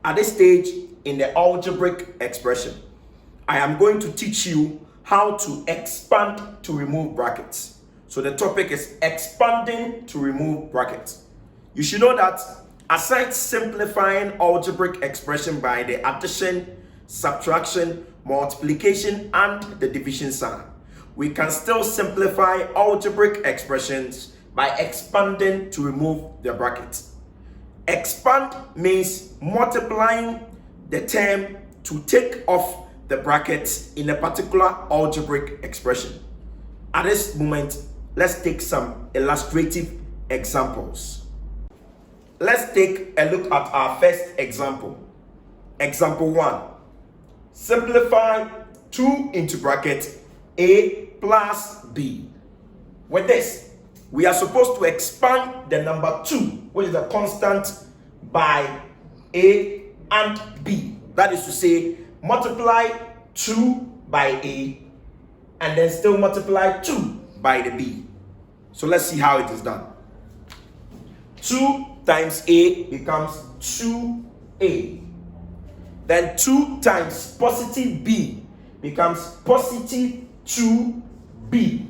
At this stage in the algebraic expression, I am going to teach you how to expand to remove brackets. So the topic is expanding to remove brackets. You should know that aside simplifying algebraic expression by the addition, subtraction, multiplication, and the division sign, we can still simplify algebraic expressions by expanding to remove the brackets. Expand means multiplying the term to take off the brackets in a particular algebraic expression. At this moment, let's take some illustrative examples. Let's take a look at our first example. Example 1. Simplify 2 into bracket a plus b. With this, we are supposed to expand the number 2, which is a constant, by a and b. That is to say, multiply 2 by a and then still multiply 2 by the b. So let's see how it is done. 2 times a becomes 2a. Then 2 times positive b becomes positive 2b.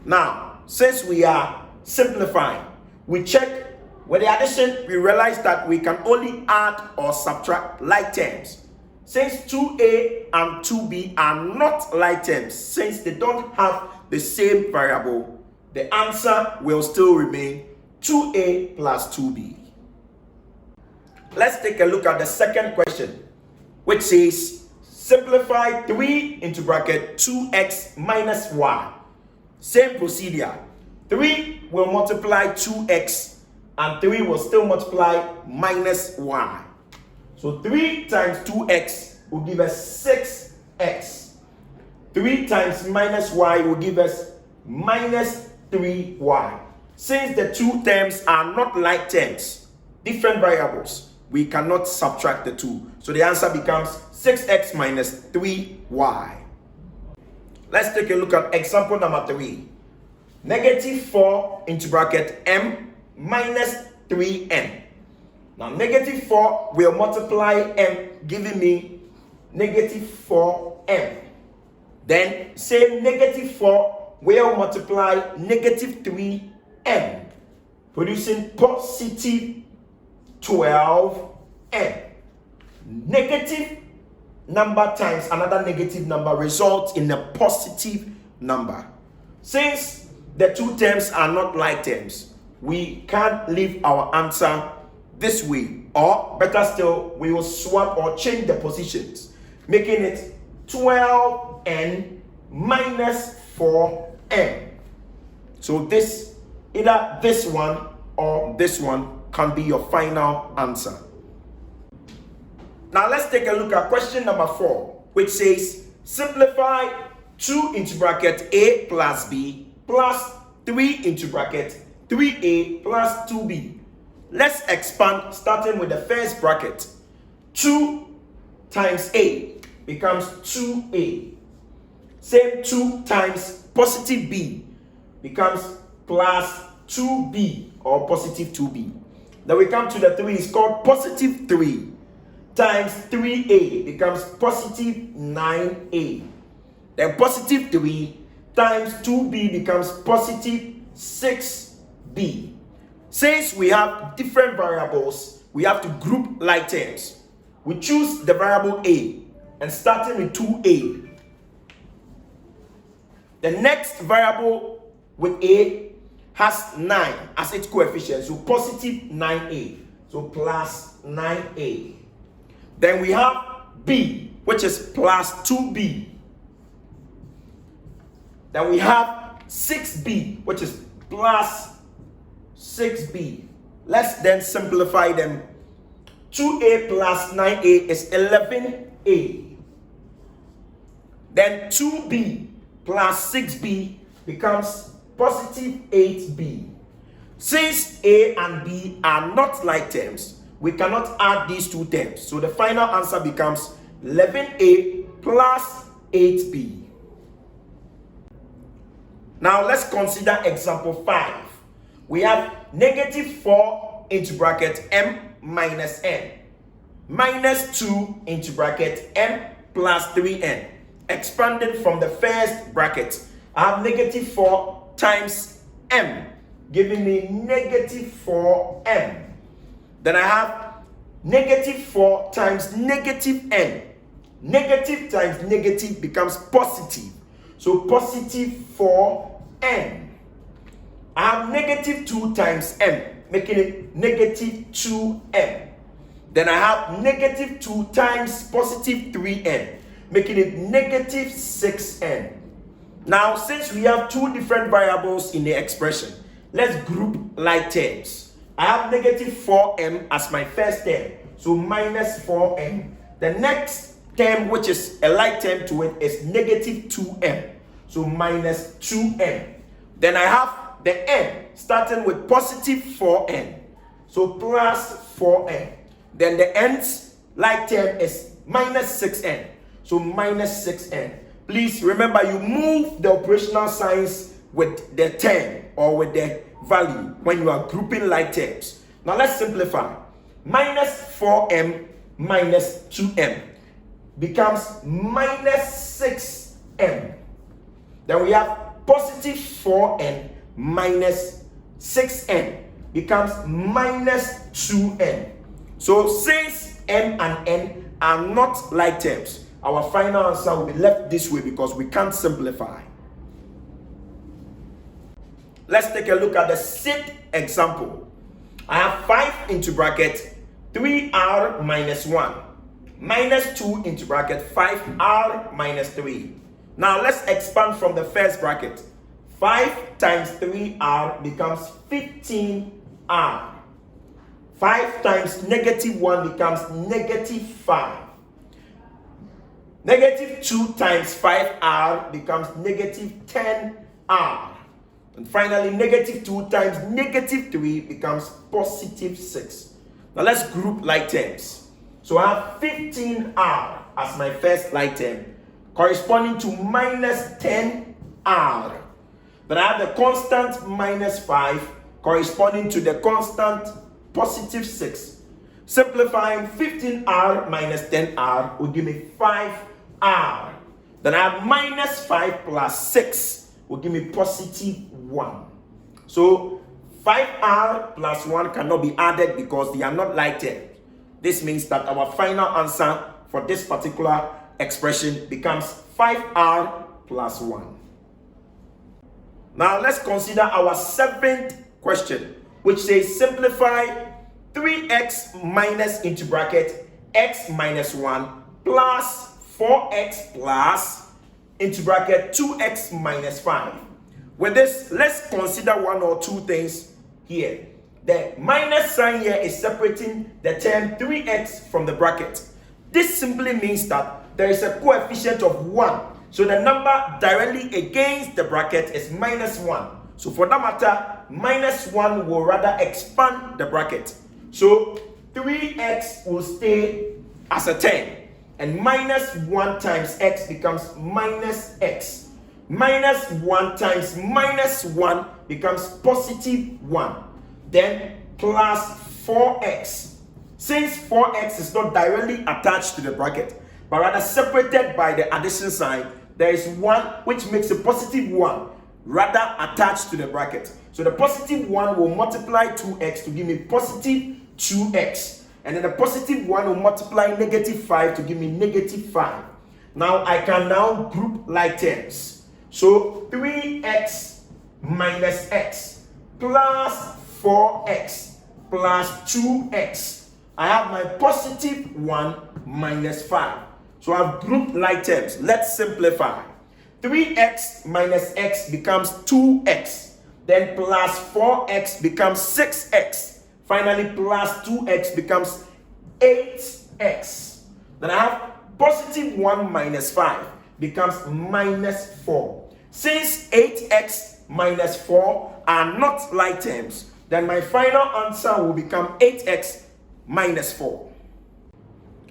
Now, since we are simplifying, we check with the addition, we realize that we can only add or subtract like terms. Since 2a and 2b are not like terms, since they don't have the same variable, the answer will still remain 2a plus 2b. Let's take a look at the second question, which says simplify 3 into bracket 2x minus y. Same procedure. 3 will multiply 2x and 3 will still multiply minus y. So 3 times 2x will give us 6x. 3 times minus y will give us minus 3y. Since the two terms are not like terms, different variables, we cannot subtract the two. So the answer becomes 6x minus 3y. Let's take a look at example number 3. Negative 4 into bracket m minus 3m. Now negative 4 will multiply m, giving me negative 4m. Then say negative 4 will multiply negative 3m, producing positive 12m. Negative number times another negative number results in a positive number. Since the two terms are not like terms, we can't leave our answer this way, or better still, we will swap or change the positions, making it 12n minus 4m. So this, either this one or this one, can be your final answer. Now let's take a look at question number 4, which says simplify 2 into bracket a plus b plus 3 into bracket 3a plus 2b. Let's expand starting with the first bracket. 2 times a becomes 2a. Same 2 times positive b becomes plus 2b or positive 2b. Then we come to the 3, it's called positive 3 times 3a becomes positive 9a. Then positive 3 times 2b becomes positive 6b. Since we have different variables, we have to group like terms. We choose the variable a and starting with 2a. The next variable with a has 9 as its coefficient, so positive 9a, so plus 9a. Then we have b, which is plus 2b. Then we have 6b, which is plus 6b. Let's then simplify them. 2a plus 9a is 11a. Then 2b plus 6b becomes positive 8b. Since a and b are not like terms, we cannot add these two terms. So the final answer becomes 11a plus 8b. Now let's consider example 5. We have negative 4 into bracket m minus n. minus 2 into bracket m plus 3n. Expanding from the first bracket, I have negative 4 times m, giving me negative 4m. Then I have negative 4 times negative n. Negative times negative becomes positive. So positive 4n. I have negative 2 times m, making it negative 2m. Then I have negative 2 times positive 3n, making it negative 6n. Now, since we have two different variables in the expression, let's group like terms. I have negative 4m as my first term, so minus 4m. The next term, which is a like term to it, is negative 2m, so minus 2m. Then I have the n starting with positive 4n, so plus 4n. Then the nth like term is minus 6n, so minus 6n. Please remember, you move the operational signs with the term or with the value when you are grouping like terms. Now let's simplify. Minus 4m minus 2m becomes minus 6m. Then we have positive 4n minus 6n becomes minus 2n. So since m and n are not like terms, our final answer will be left this way because we can't simplify. Let's take a look at the sixth example. I have 5 into bracket 3r minus 1 minus 2 into bracket 5r minus 3. Now let's expand from the first bracket. 5 times 3r becomes 15r. 5 times negative 1 becomes negative 5. Negative 2 times 5r becomes negative 10r. And finally, negative 2 times negative 3 becomes positive 6. Now let's group like terms. So I have 15r as my first like term, corresponding to minus 10r. Then I have the constant minus 5, corresponding to the constant positive 6. Simplifying, 15r minus 10r will give me 5r. Then I have minus 5 plus 6 will give me positive 1. So 5r plus 1 cannot be added because they are not like terms. This means that our final answer for this particular expression becomes 5r plus 1. Now let's consider our seventh question, which says simplify 3x minus into bracket x minus 1 plus 4x plus into bracket 2x minus 5. With this, let's consider one or two things here. The minus sign here is separating the term 3x from the bracket. This simply means that there is a coefficient of 1. So the number directly against the bracket is minus 1. So for that matter, minus 1 will rather expand the bracket. So 3x will stay as a term. And minus 1 times x becomes minus x. Minus 1 times minus 1 becomes positive 1. Then plus 4x. Since 4x is not directly attached to the bracket, but rather separated by the addition sign, there is 1 which makes a positive 1 rather attached to the bracket. So the positive 1 will multiply 2x to give me positive 2x. And then the positive 1 will multiply negative 5 to give me negative 5. Now I can now group like terms. So 3x minus x plus 4x plus 2x. I have my positive 1 minus 5. So I've grouped like terms. Let's simplify. 3x minus x becomes 2x. Then plus 4x becomes 6x. Finally, plus 2x becomes 8x. Then I have positive 1 minus 5 becomes minus 4. Since 8x minus 4 are not like terms, then my final answer will become 8x minus 4.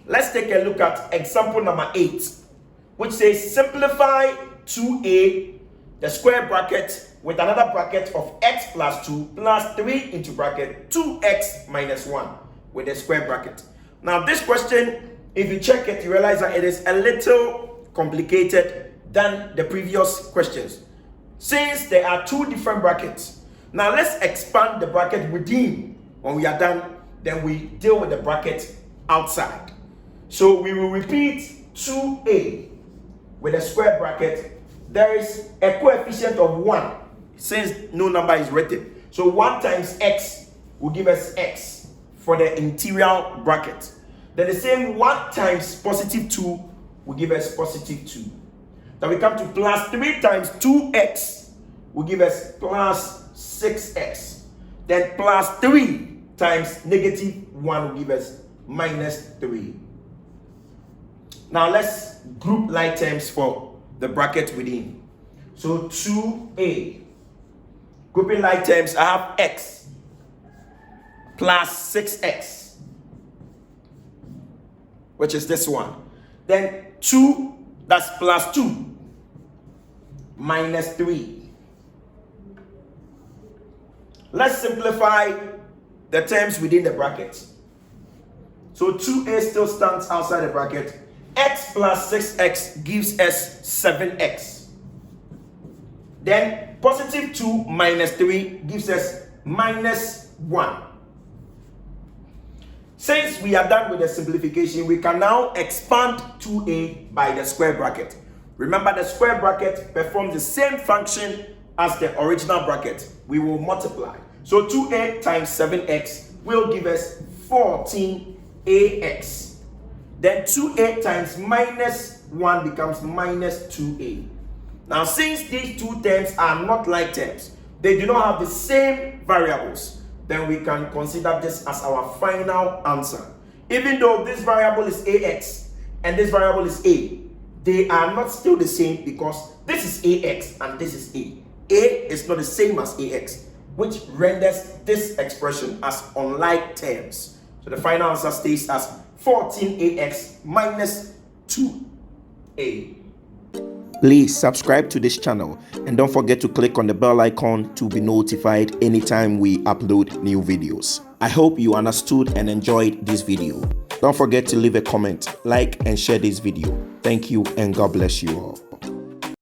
Let's take a look at example number 8, which says simplify 2a, the square bracket, with another bracket of x plus 2 plus 3 into bracket 2x minus 1 with a square bracket. Now this question, if you check it, you realize that it is a little complicated than the previous questions, since there are two different brackets. Now let's expand the bracket within. When we are done, then we deal with the bracket outside. So we will repeat 2a with a square bracket. There is a coefficient of 1 since no number is written. So 1 times x will give us x for the interior bracket. Then the same 1 times positive 2 will give us positive 2. Then we come to plus 3 times 2x will give us plus 6x. Then plus 3 times negative 1 will give us minus 3. Now let's group like terms for the bracket within. So 2a. Grouping like terms, I have x plus 6x, which is this one. Then 2, that's plus 2, minus 3. Let's simplify the terms within the bracket. So 2a still stands outside the bracket. X plus 6x gives us 7x. Then positive 2 minus 3 gives us minus 1. Since we are done with the simplification, we can now expand 2a by the square bracket. Remember, the square bracket performs the same function as the original bracket. We will multiply. So 2a times 7x will give us 14ax. Then 2a times minus 1 becomes minus 2a. Now, since these two terms are not like terms, they do not have the same variables, then we can consider this as our final answer. Even though this variable is ax and this variable is a, they are not still the same because this is ax and this is a. A is not the same as ax, which renders this expression as unlike terms. So the final answer stays as 14ax minus 2a. Please subscribe to this channel and don't forget to click on the bell icon to be notified anytime we upload new videos. I hope you understood and enjoyed this video. Don't forget to leave a comment, like and share this video. Thank you and God bless you all.